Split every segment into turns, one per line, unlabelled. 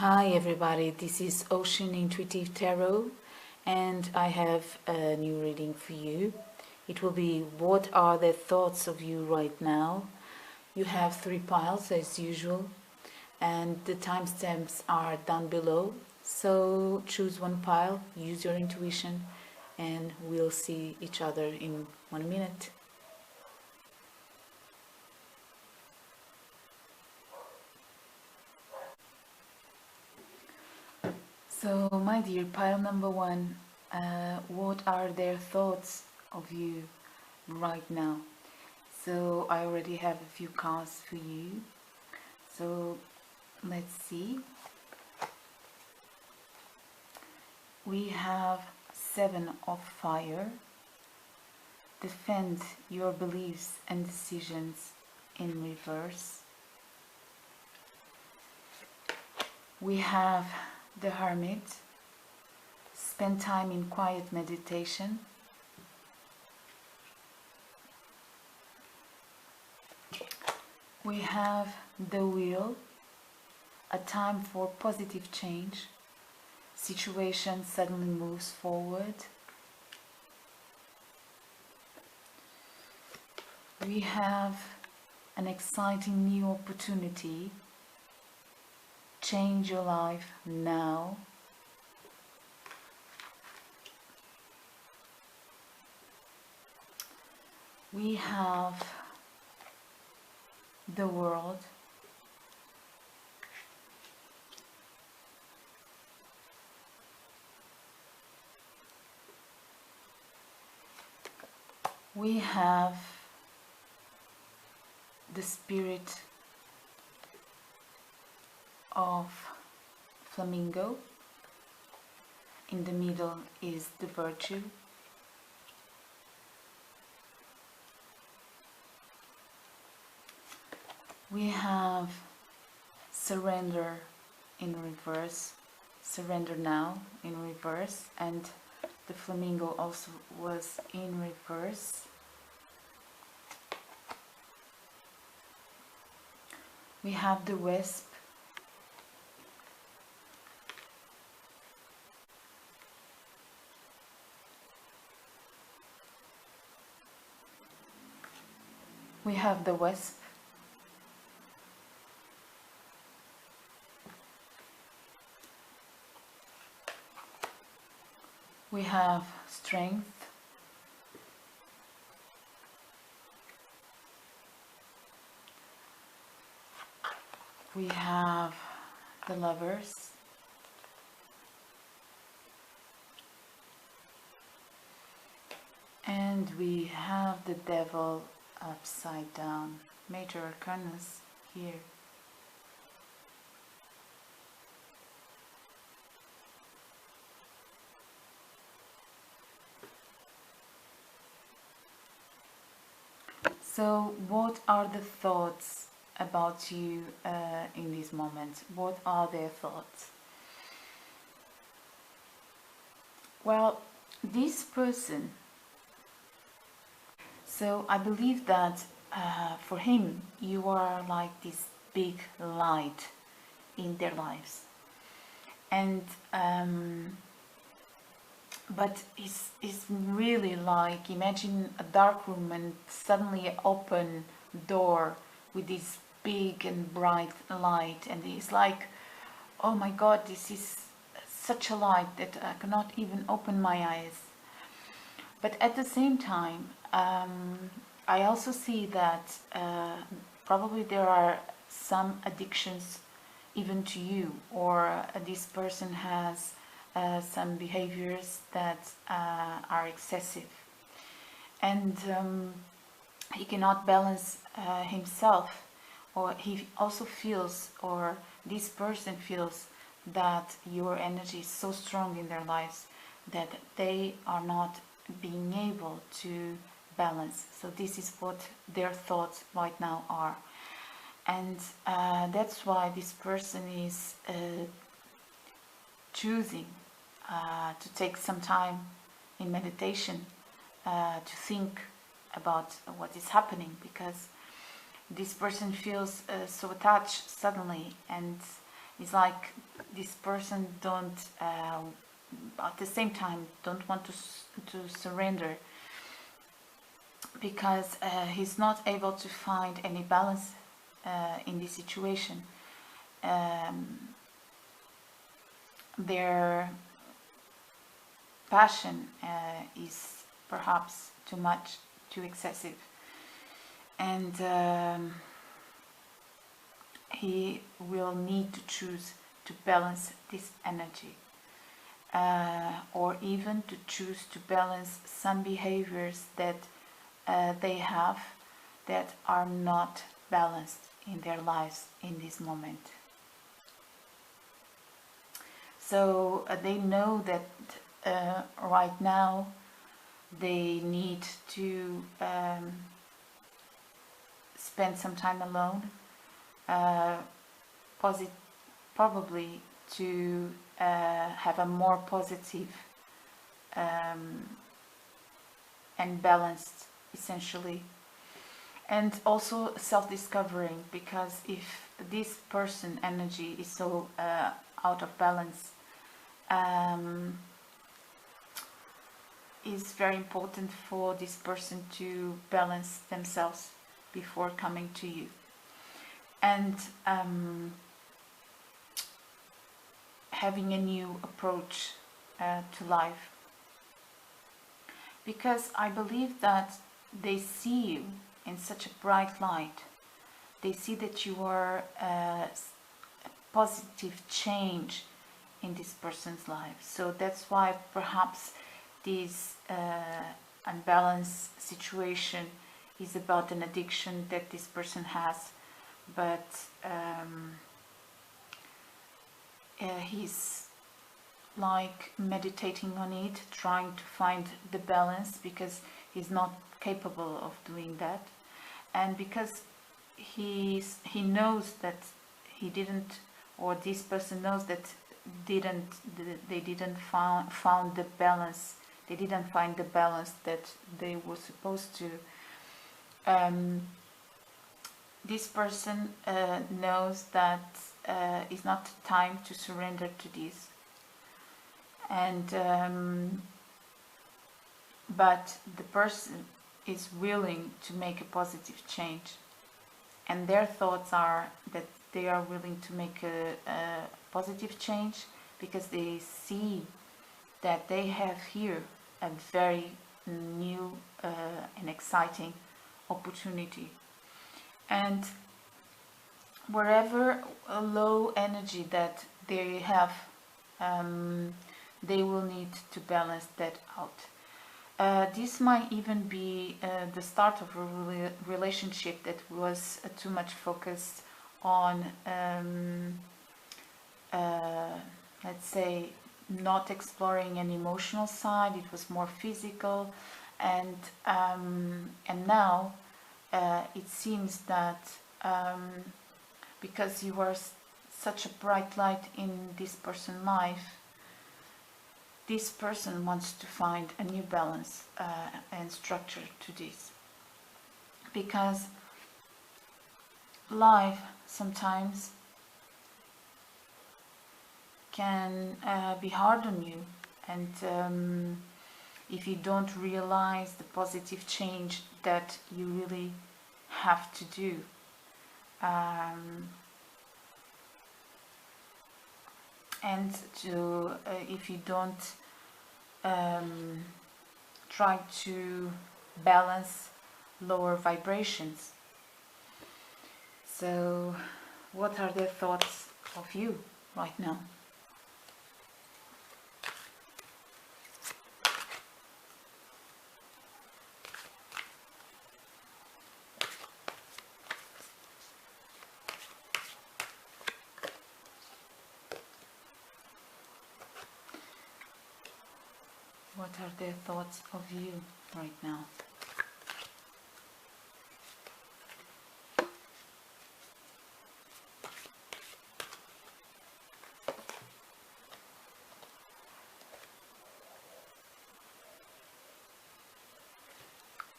Hi everybody, this is Ocean Intuitive Tarot and I have a new reading for you. It will be what are the thoughts of you right now. You have 3 piles as usual and the timestamps are down below. So choose one pile, use your intuition and we'll see each other in 1 minute. So, my dear, pile number 1, what are their thoughts of you right now? So, I already have a few cards for you. So, let's see. We have 7 of fire. Defend your beliefs and decisions in reverse. We have the Hermit. Spend time in quiet meditation. We have the Wheel, a time for positive change. Situation suddenly moves forward. We have an exciting new opportunity. Change your life now. We have the World. We have the Spirit of Flamingo. In the middle is the Virtue. We have Surrender in reverse, Surrender Now in reverse, and the Flamingo also was in reverse. We have the Wisp. We have the Wisp. We have Strength. We have the Lovers. And we have the Devil upside down. Major Arcanas here. So, what are the thoughts about you in this moment? What are their thoughts? Well, this person, so I believe that for him, you are like this big light in their lives. And but it's really like, imagine a dark room and suddenly an open door with this big and bright light, and it's like, oh my god, this is such a light that I cannot even open my eyes. But at the same time, I also see that probably there are some addictions even to you, or this person has some behaviors that are excessive, and he cannot balance himself, or he also feels, or this person feels, that your energy is so strong in their lives that they are not being able to balance. So this is what their thoughts right now are, and that's why this person is choosing to take some time in meditation to think about what is happening, because this person feels so attached suddenly, and It's like this person don't, at the same time, don't want to surrender, because he's not able to find any balance in this situation. Their passion is perhaps too much, too excessive, and he will need to choose to balance this energy, or even to choose to balance some behaviors that they have that are not balanced in their lives in this moment. So they know that right now they need to spend some time alone, probably to have a more positive and balanced, essentially, and also self-discovering, because if this person energy is so out of balance, is very important for this person to balance themselves before coming to you. And having a new approach to life, because I believe that they see you in such a bright light. They see that you are a positive change in this person's life. So that's why perhaps this unbalanced situation is about an addiction that this person has, but he's like meditating on it, trying to find the balance, because he's not capable of doing that, and because he knows that he didn't, or this person knows that they didn't found the balance. They didn't find the balance that they were supposed to. This person knows that it's not time to surrender to this, and but the person is willing to make a positive change, and their thoughts are that they are willing to make a positive change because they see that they have here a very new and exciting opportunity. And wherever a low energy that they have, they will need to balance that out. This might even be the start of a relationship that was too much focused on, let's say, not exploring an emotional side. It was more physical, and now it seems that because you are such a bright light in this person's life, this person wants to find a new balance and structure to this, because life sometimes can be hard on you, and if you don't realize the positive change that you really have to do, and to if you don't try to balance lower vibrations. So what are their thoughts of you right now? What are their thoughts of you right now?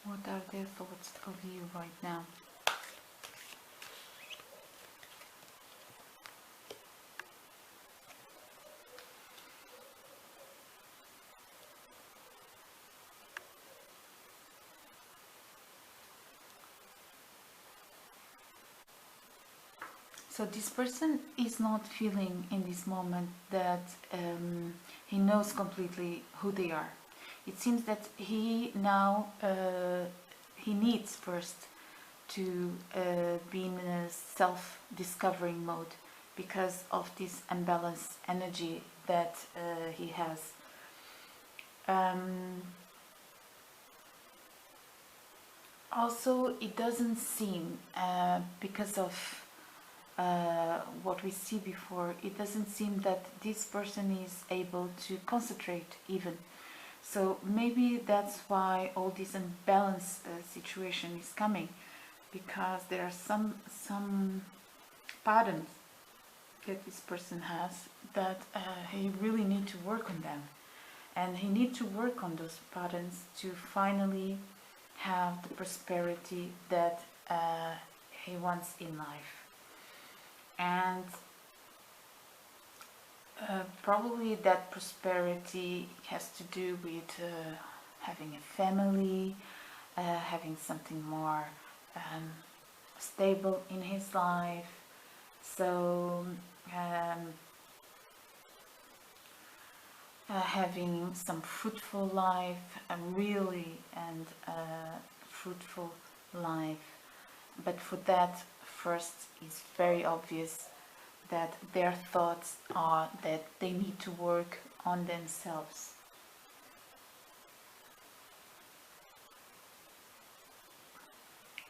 What are their thoughts of you right now? So this person is not feeling in this moment that he knows completely who they are. It seems that he now he needs first to be in a self-discovering mode because of this unbalanced energy that he has. Also, it doesn't seem, because of what we see before, it doesn't seem that this person is able to concentrate even. So maybe that's why all this unbalanced situation is coming, because there are some patterns that this person has that he really need to work on them, and he need to work on those patterns to finally have the prosperity that he wants in life. And probably that prosperity has to do with having a family, having something more stable in his life. So having some fruitful life, a really and fruitful life. But for that, first, it's very obvious that their thoughts are that they need to work on themselves.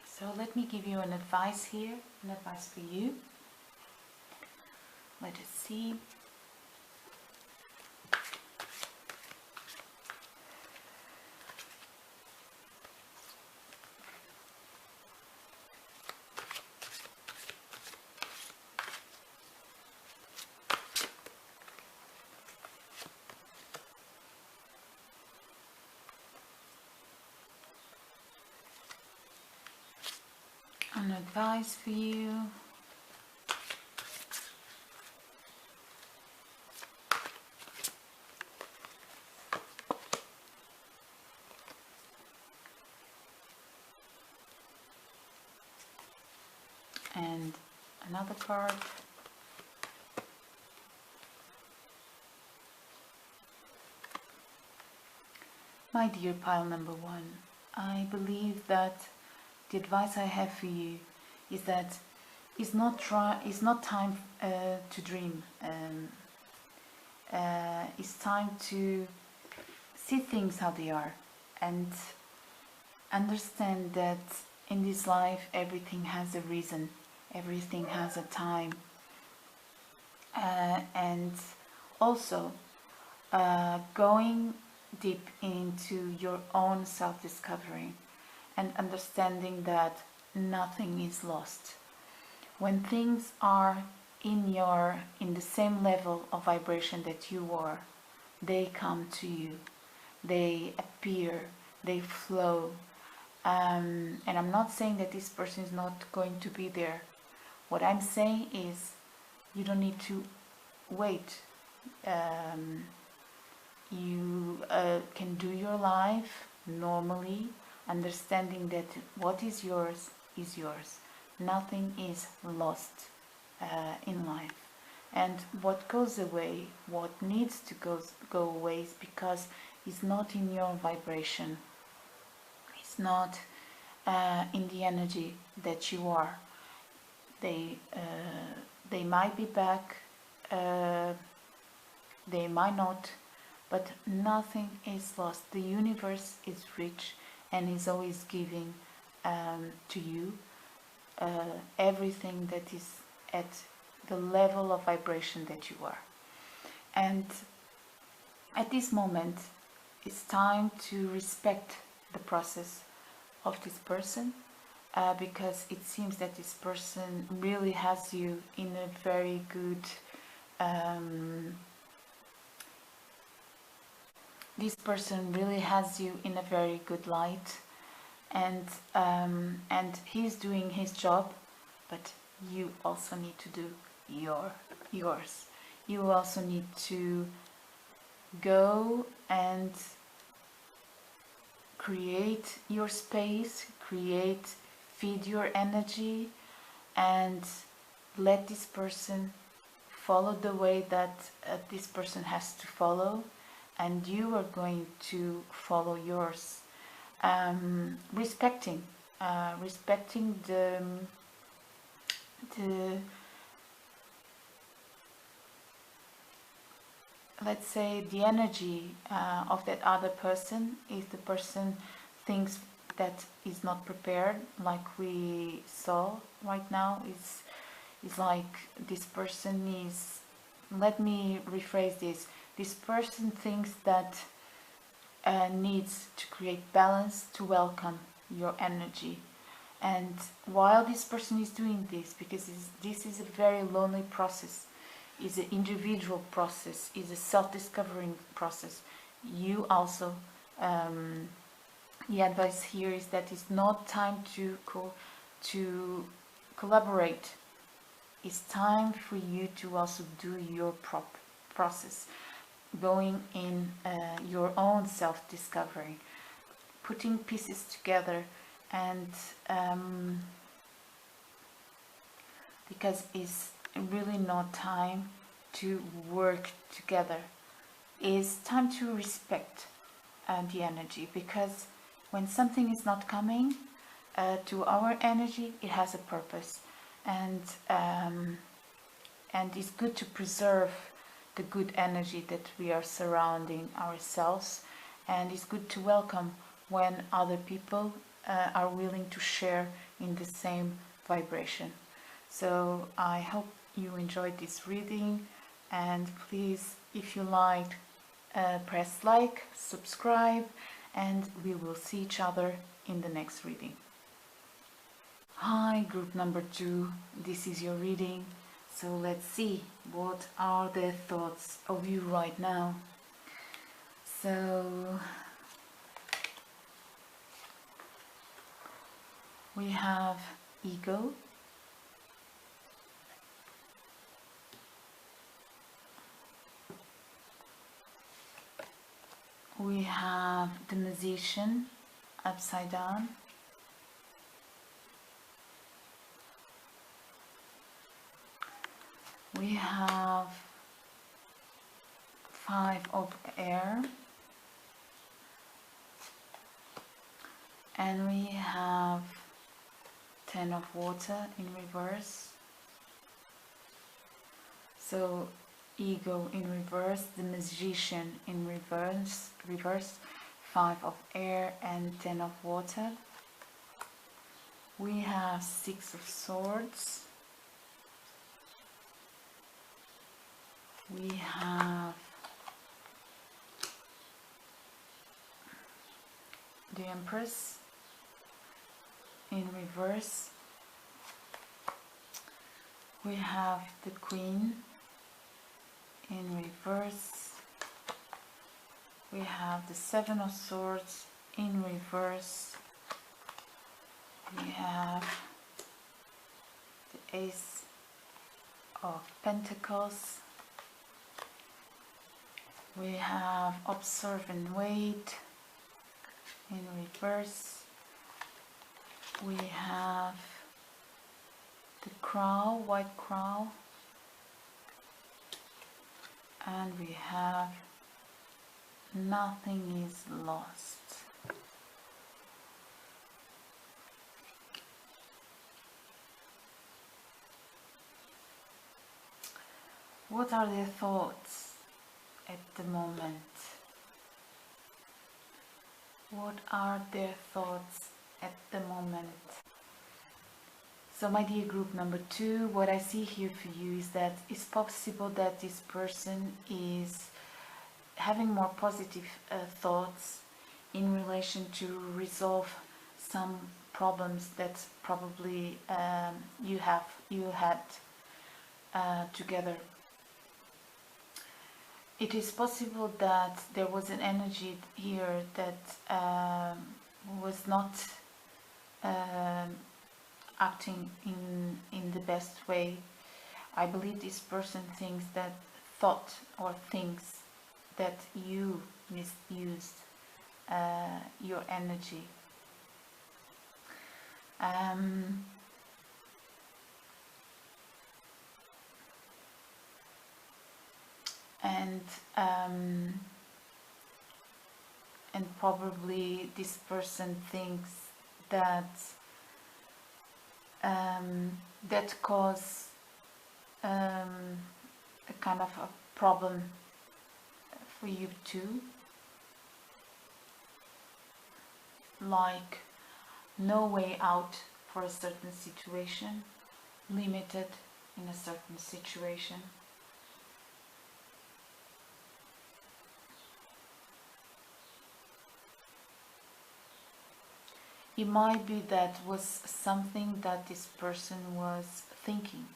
So let me give you an advice here, an advice for you. Let us see. An advice for you. And another card. My dear pile number one, I believe that the advice I have for you is that it's not time to dream. It's time to see things how they are and understand that in this life everything has a reason, everything has a time, and also going deep into your own self-discovery and understanding that nothing is lost. When things are in the same level of vibration that you are, they come to you, they appear, they flow. And I'm not saying that this person is not going to be there. What I'm saying is you don't need to wait. You can do your life normally, understanding that what is yours is yours. Nothing is lost in life. And what goes away, what needs to go away is because it's not in your vibration. It's not in the energy that you are. They might be back, they might not, but nothing is lost. The universe is rich and is always giving to you everything that is at the level of vibration that you are. And at this moment, it's time to respect the process of this person, because it seems that this person really has you in a very good this person really has you in a very good light, and he's doing his job, but you also need to do yours. You also need to go and create your space, feed your energy, and let this person follow the way that this person has to follow, and you are going to follow yours. Respecting the let's say the energy of that other person. If the person thinks that is not prepared, like we saw right now, is like this person is, let me rephrase this person thinks that needs to create balance to welcome your energy. And while this person is doing this, because this is a very lonely process, is an individual process, is a self-discovering process, you also, the advice here is that it's not time to collaborate. It's time for you to also do your process, going in your own self-discovery, putting pieces together, and because it's really not time to work together. It's time to respect the energy, because when something is not coming to our energy, it has a purpose, and it's good to preserve the good energy that we are surrounding ourselves, and it's good to welcome when other people are willing to share in the same vibration. So I hope you enjoyed this reading, and please, if you liked, press like, subscribe, and we will see each other in the next reading. Hi, group number 2, this is your reading. So let's see, what are the thoughts of you right now? So we have ego, we have the Magician upside down, we have 5 of air, and we have 10 of water in reverse. So ego in reverse, the Magician in reverse, 5 of air and 10 of water. We have 6 of swords. We have the Empress in reverse. We have the Queen in reverse. We have the 7 of Swords in reverse. We have the Ace of Pentacles. We have Observe and Wait in reverse. We have the Crow, White Crow, and we have Nothing is Lost. What are their thoughts at the moment? What are their thoughts at the moment? So my dear group number 2, what I see here for you is that it's possible that this person is having more positive thoughts in relation to resolve some problems that probably you had together. It is possible that there was an energy here that was not acting in the best way. I believe this person thinks that you misused your energy. and um, and probably this person thinks that that cause a kind of a problem for you too, like no way out for a certain situation, limited in a certain situation. It might be that was something that this person was thinking,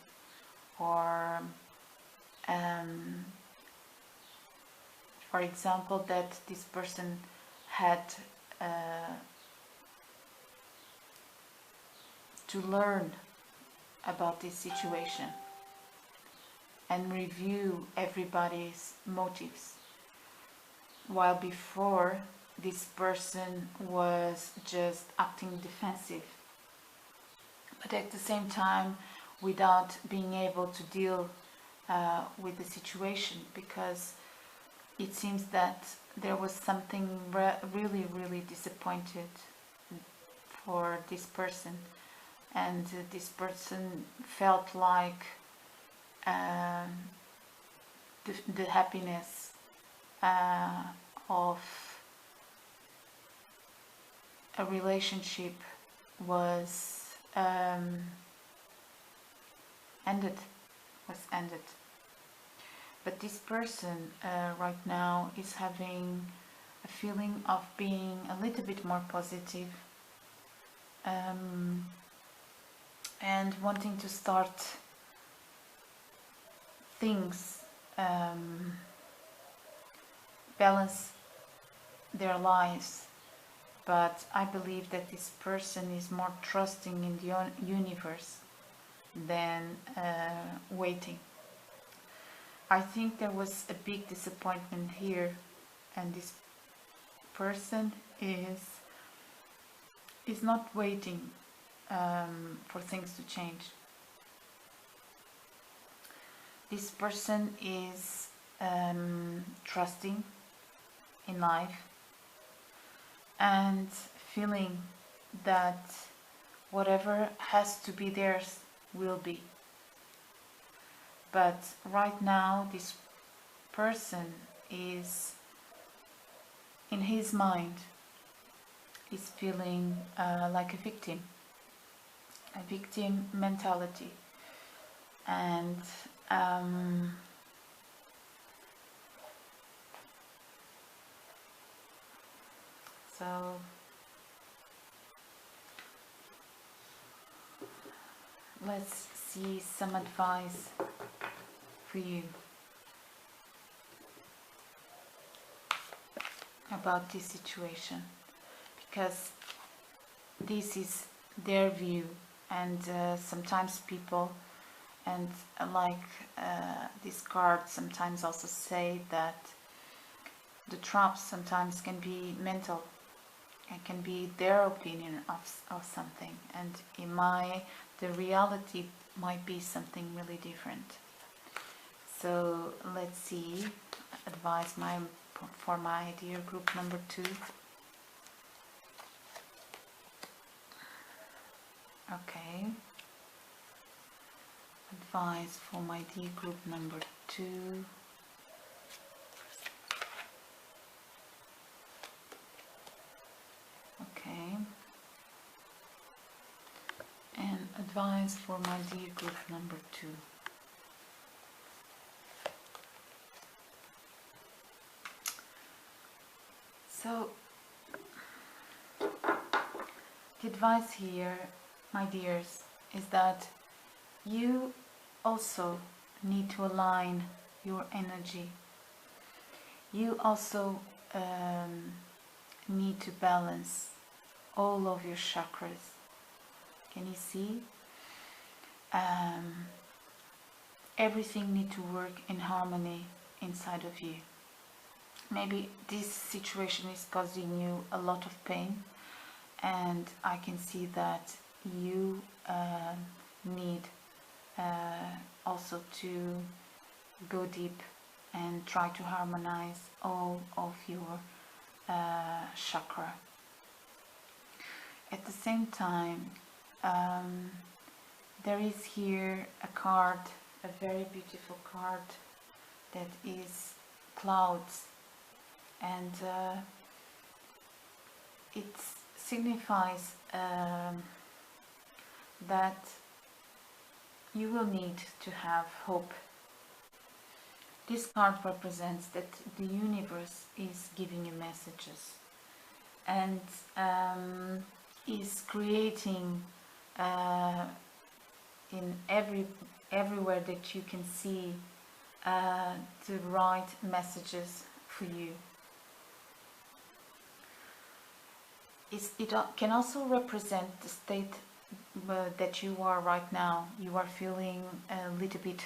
or for example, that this person had to learn about this situation and review everybody's motives, while before this person was just acting defensive, but at the same time without being able to deal with the situation, because it seems that there was something really disappointed for this person, and this person felt like the happiness of a relationship was ended. But this person right now is having a feeling of being a little bit more positive, and wanting to start things, balance their lives. But I believe that this person is more trusting in the universe than waiting. I think there was a big disappointment here, and this person is not waiting for things to change. This person is trusting in life and feeling that whatever has to be theirs will be. But right now this person is, in his mind, is feeling like a victim mentality, and so let's see some advice for you about this situation, because this is their view, and sometimes people, and this card sometimes also say that the traps sometimes can be mental, and can be their opinion of something, and the reality might be something really different. So let's see advice for my dear group number 2. Okay, advice for my dear group number 2. Okay, and advice for my dear group number 2. So the advice here, my dears, is that you also need to align your energy. You also need to balance all of your chakras. Can you see? Everything needs to work in harmony inside of you. Maybe this situation is causing you a lot of pain, and I can see that you need also to go deep and try to harmonize all of your chakra. At the same time, there is here a card, a very beautiful card, that is clouds, and it signifies that you will need to have hope. This card represents that the universe is giving you messages and is creating in everywhere that you can see the right messages for you. It can also represent the state that you are right now. You are feeling a little bit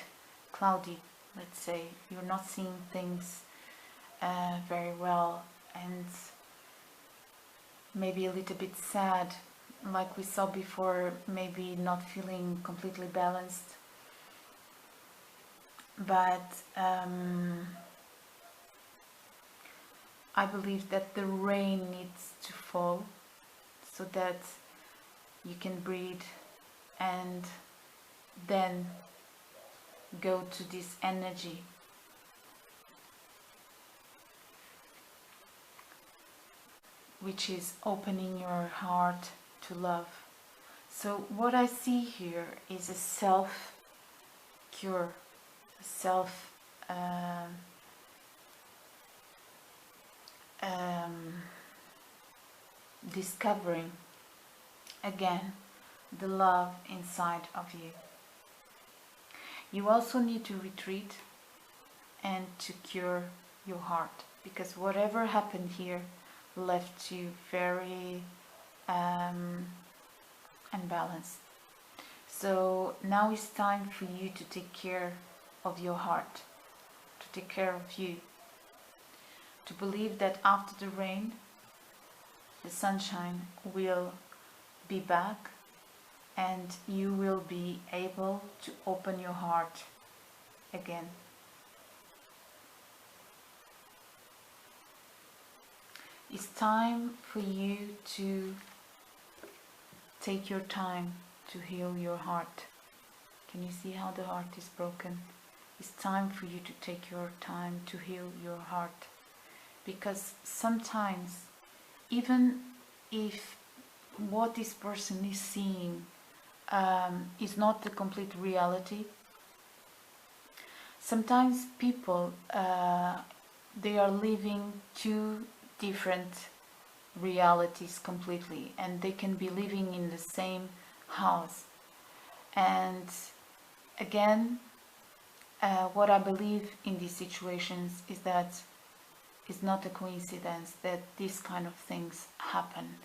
cloudy, let's say. You're not seeing things very well, and maybe a little bit sad, like we saw before, maybe not feeling completely balanced. But I believe that the rain needs to fall so that you can breathe and then go to this energy. Which is opening your heart to love. So what I see here is a self-cure, a discovering again the love inside of you. You also need to retreat and to cure your heart, because whatever happened here left you very unbalanced. So now it's time for you to take care of your heart, to take care of you, to believe that after the rain, the sunshine will be back and you will be able to open your heart again. It's time for you to take your time to heal your heart. Can you see how the heart is broken? It's time for you to take your time to heal your heart. Because sometimes, even if what this person is seeing is not the complete reality, sometimes people, they are living two different realities completely, and they can be living in the same house. And again, what I believe in these situations is that it's not a coincidence that these kind of things happen.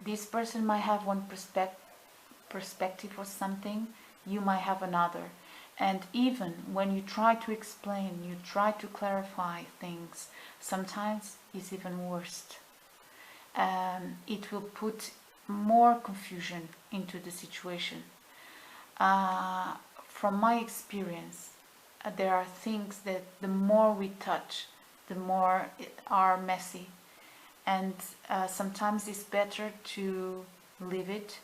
This person might have one perspective or something, you might have another. And even when you try to explain, you try to clarify things, sometimes it's even worse. It will put more confusion into the situation. From my experience, there are things that the more we touch, the more are messy. And sometimes it's better to leave it.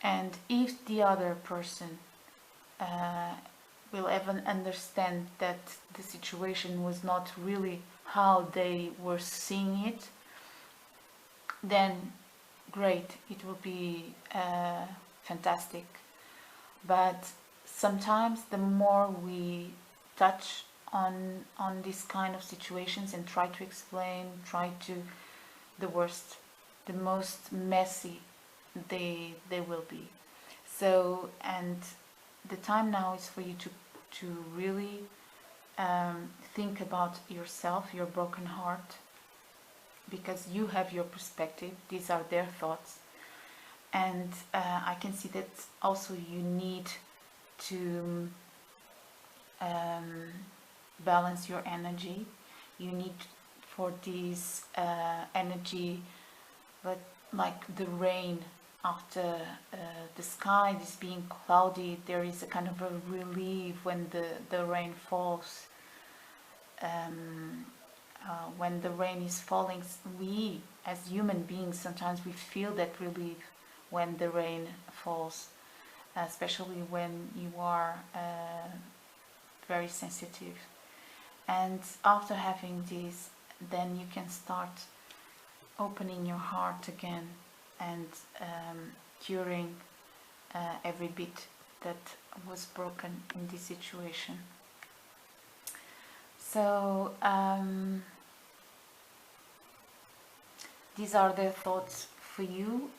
And if the other person will even understand that the situation was not really how they were seeing it, then great, it will be fantastic. But sometimes the more we touch on these kind of situations and try to explain, the worst, the most messy they will be. So, and the time now is for you to really think about yourself, your broken heart, because you have your perspective, these are their thoughts. And I can see that also you need to balance your energy. You need for this energy, but like the rain after the sky is being cloudy, there is a kind of a relief when the rain falls. When the rain is falling, we as human beings sometimes we feel that relief when the rain falls, especially when you are very sensitive. And after having this, then you can start opening your heart again and curing every bit that was broken in this situation. So these are the thoughts for you,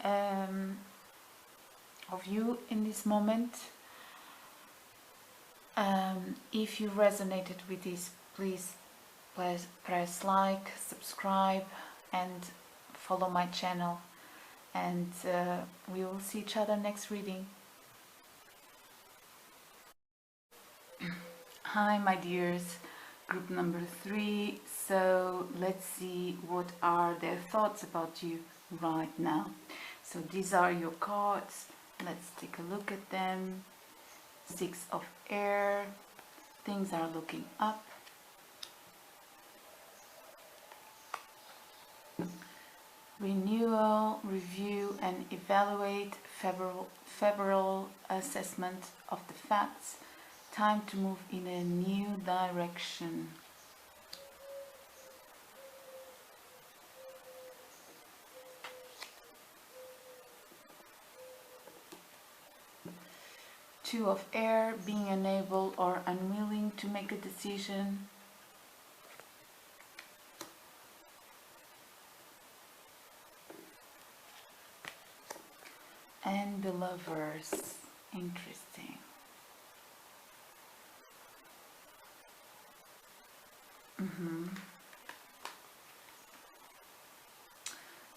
of you in this moment. If you resonated with this, please press like, subscribe, and follow my channel. And we will see each other next reading. Hi, my dears. Group number 3. So let's see what are their thoughts about you right now. So these are your cards. Let's take a look at them. 6 of air. Things are looking up. Renewal, review and evaluate, favorable assessment of the facts. Time to move in a new direction. Two of air, being unable or unwilling to make a decision. And the lovers, interesting.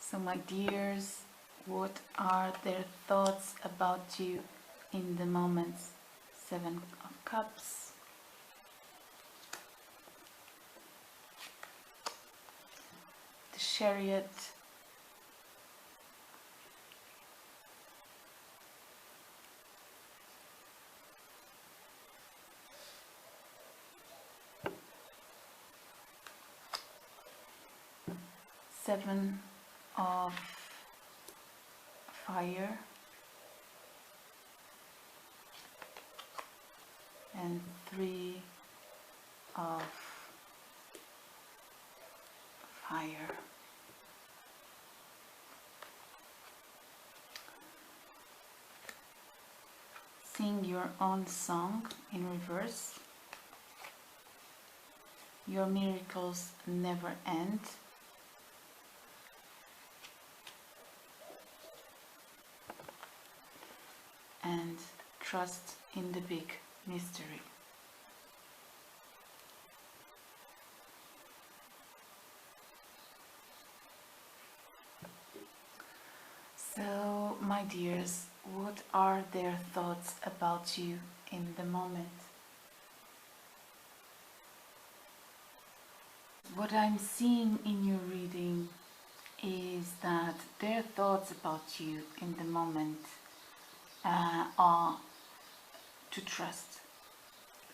So my dears, what are their thoughts about you in the moments? 7 of Cups. The Chariot. Seven of Fire. And 3 of Fire. Sing your own song in reverse. Your miracles never end. And trust in the big mystery. So, my dears, what are their thoughts about you in the moment? What I'm seeing in your reading is that their thoughts about you in the moment are to trust.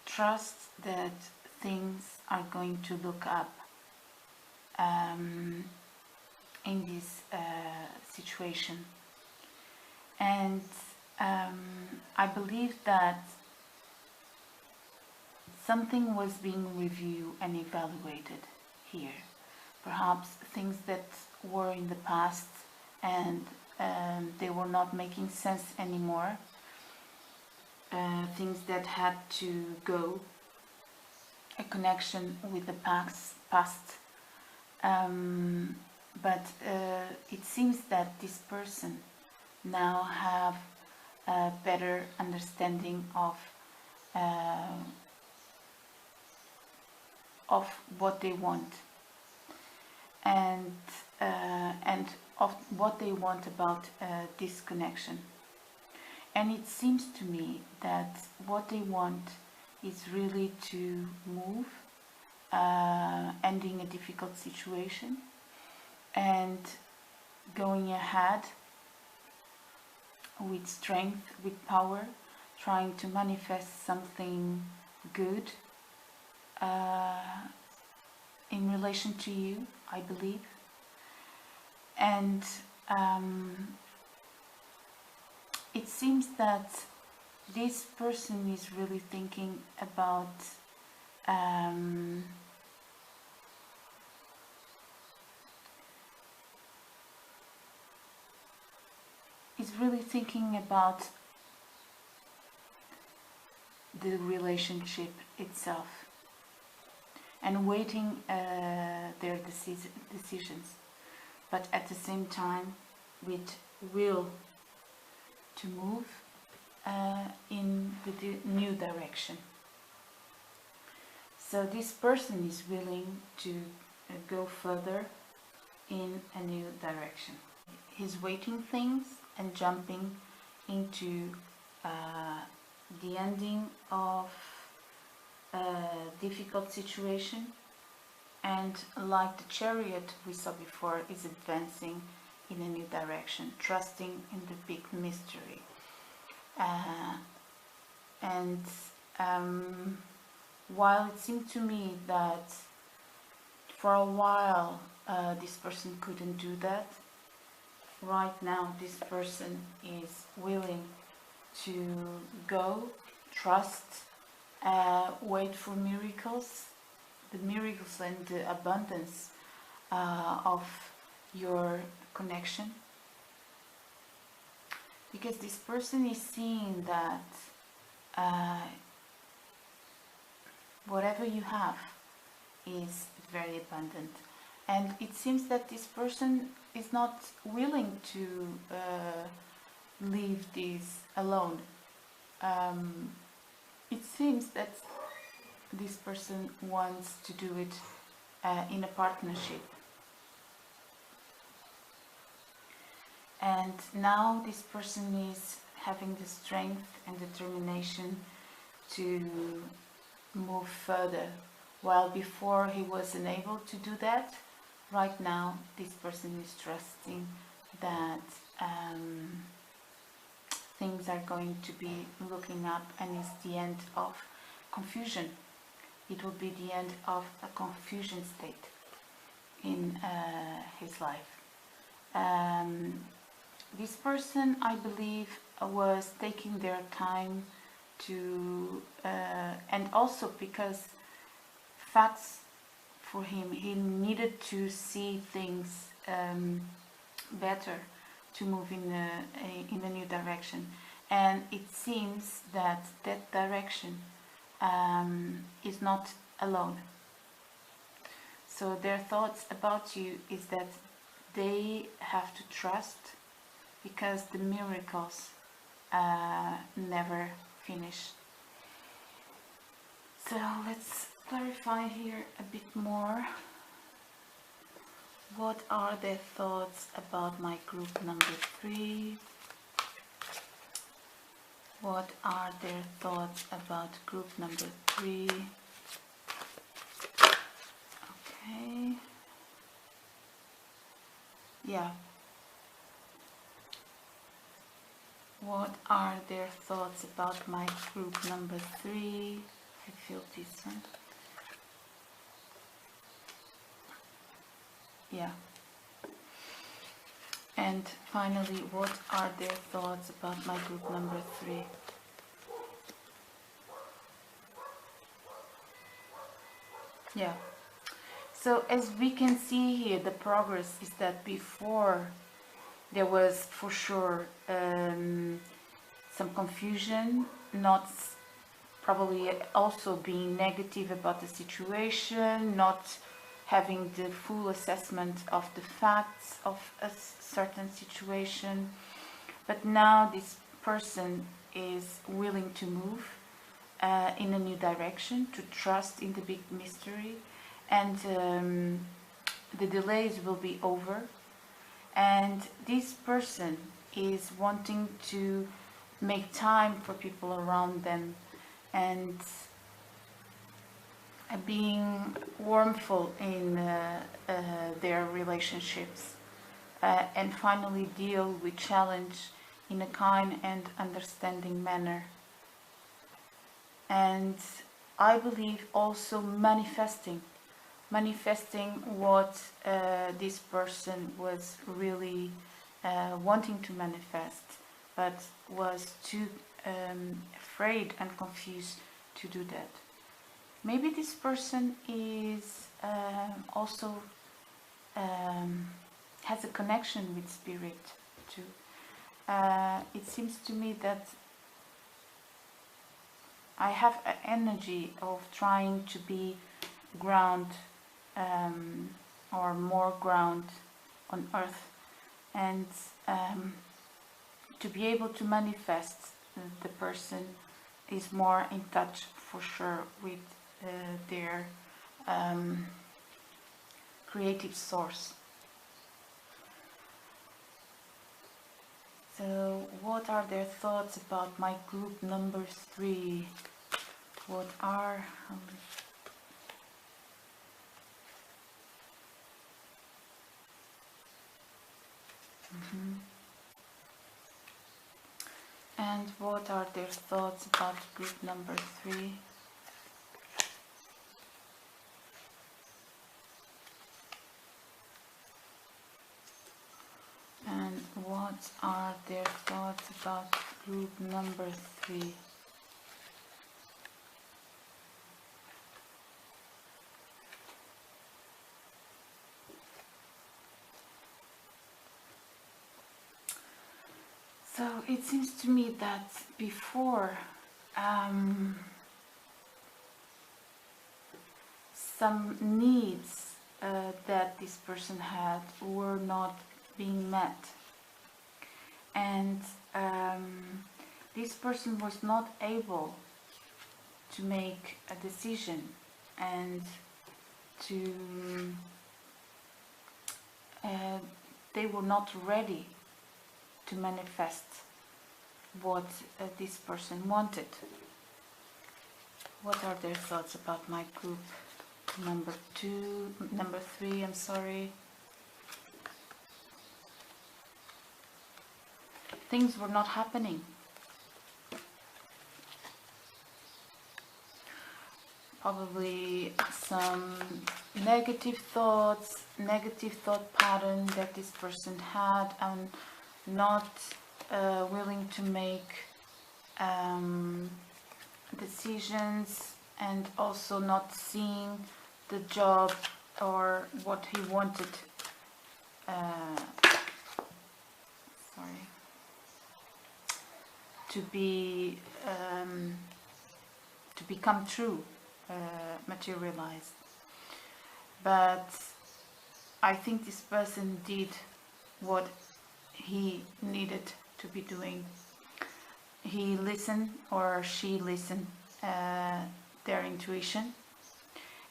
Trust that things are going to look up in this situation. And I believe that something was being reviewed and evaluated here. Perhaps things that were in the past and they were not making sense anymore. Things that had to go, a connection with the past. But it seems that this person now have a better understanding of what they want and of what they want about this connection. And it seems to me that what they want is really to move, ending a difficult situation and going ahead with strength, with power, trying to manifest something good in relation to you, I believe. And it seems that this person is really thinking about the relationship itself and waiting their decisions, but at the same time with will to move in the new direction. So this person is willing to go further in a new direction. He's waiting things and jumping into the ending of a difficult situation, and like the chariot we saw before, is advancing in a new direction, trusting in the big mystery. While it seemed to me that for a while this person couldn't do that, right now this person is willing to go, trust, wait for miracles, the miracles and the abundance of your connection. Because this person is seeing that whatever you have is very abundant. And it seems that this person is not willing to leave this alone. It seems that this person wants to do it in a partnership. And now this person is having the strength and determination to move further. While before he was unable to do that, right now this person is trusting that things are going to be looking up, and it's the end of confusion. It will be the end of a confusion state in his life. This person, I believe, was taking their time to, and also because facts for him, he needed to see things better to move in a new direction. And it seems that that direction is not alone. So their thoughts about you is that they have to trust, because the miracles never finish. So let's clarify here a bit more. What are their thoughts about my group number 3? What are their thoughts about group number 3? Okay. Yeah. What are their thoughts about my group number 3? I feel this one. Yeah. And finally, what are their thoughts about my group number 3? Yeah. So as we can see here, the progress is that before there was for sure some confusion, not probably also being negative about the situation, not having the full assessment of the facts of a certain situation. But now this person is willing to move in a new direction, to trust in the big mystery, and the delays will be over. And this person is wanting to make time for people around them, and being warmful in their relationships, and finally deal with challenge in a kind and understanding manner. And I believe also manifesting what this person was really wanting to manifest, but was too afraid and confused to do that. Maybe this person is also has a connection with spirit too. It seems to me that I have an energy of trying to be ground or more ground on earth, and to be able to manifest the person is more in touch for sure with their creative source. So what are their thoughts about my group number 3? What are... And what are their thoughts about group number 3? And what are their thoughts about group number 3? So it seems to me that before some needs that this person had were not being met, and this person was not able to make a decision, and to they were not ready to manifest what this person wanted. What are their thoughts about my group number 3, I'm sorry. Things were not happening. Probably some negative thoughts, negative thought pattern that this person had, and not willing to make decisions, and also not seeing the job or what he wanted to become true, materialized. But I think this person did what he needed to be doing. He listened, or she listened, their intuition.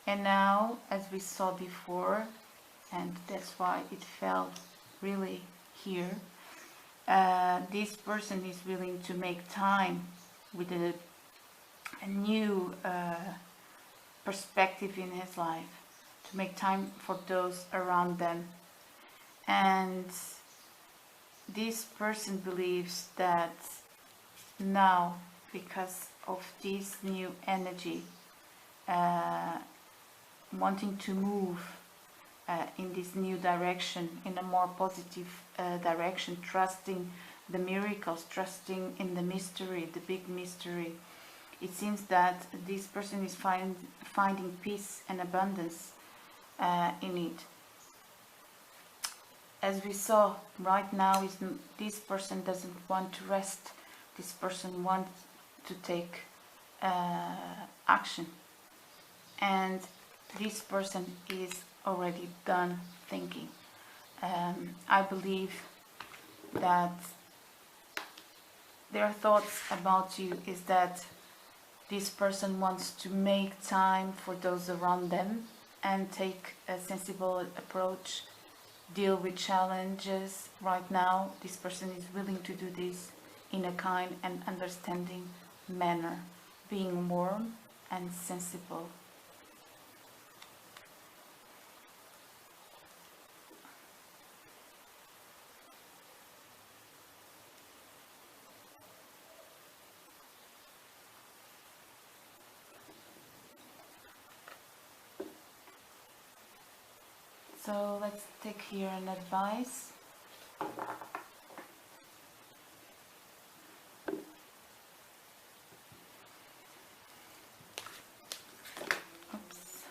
And now, as we saw before, and that's why it felt really here, this person is willing to make time with a new perspective in his life, to make time for those around them. And this person believes that now, because of this new energy, wanting to move in this new direction, in a more positive direction, trusting the miracles, trusting in the mystery, the big mystery, it seems that this person is finding peace and abundance in it. As we saw right now, this person doesn't want to rest. This person wants to take action, and this person is already done thinking. I believe that their thoughts about you is that this person wants to make time for those around them and take a sensible approach, deal with challenges. Right now, this person is willing to do this in a kind and understanding manner, being warm and sensible. So let's take here an advice. Oops.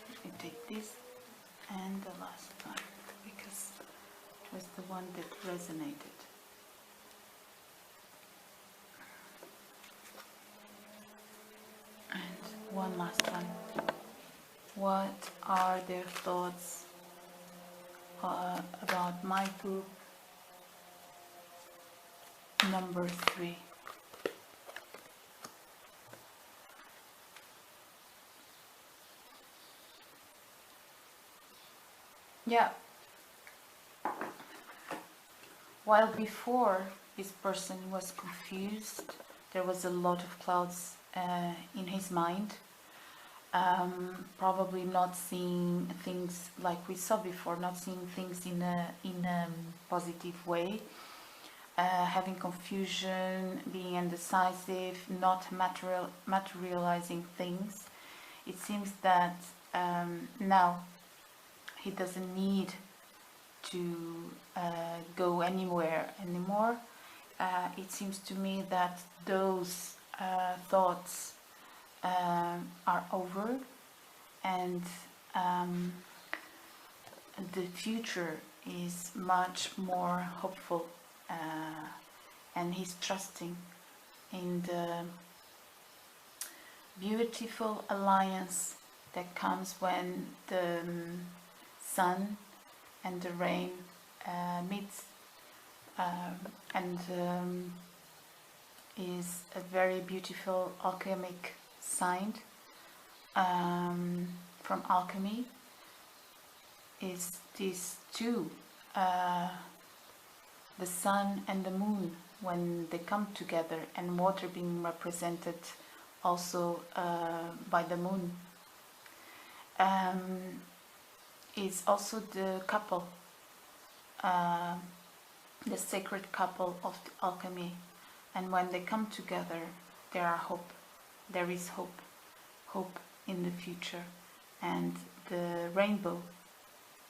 Let me take this and the last one because it was the one that resonated. And one last one. What are their thoughts about my group number 3? Yeah. While before this person was confused, there was a lot of clouds in his mind. Probably not seeing things like we saw before, not seeing things in a positive way, having confusion, being indecisive, not materializing things. It seems that now he doesn't need to go anywhere anymore. It seems to me that those thoughts are over, and the future is much more hopeful, and he's trusting in the beautiful alliance that comes when the sun and the rain meets, and is a very beautiful alchemic sign from alchemy. Is these two, the sun and the moon, when they come together, and water being represented also by the moon, is also the couple, the sacred couple of the alchemy. And when they come together, there is hope in the future, and the rainbow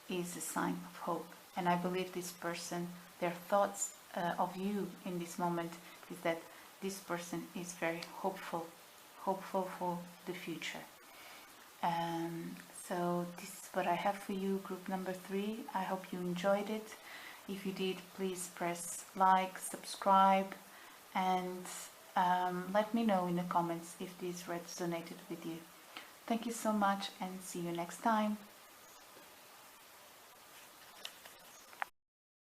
is a sign of hope. And I believe this person, their thoughts of you in this moment is that this person is very hopeful for the future. So this is what I have for you, group number 3. I hope you enjoyed it. If you did, please press like, subscribe, and let me know in the comments if this resonated with you. Thank you so much, and see you next time.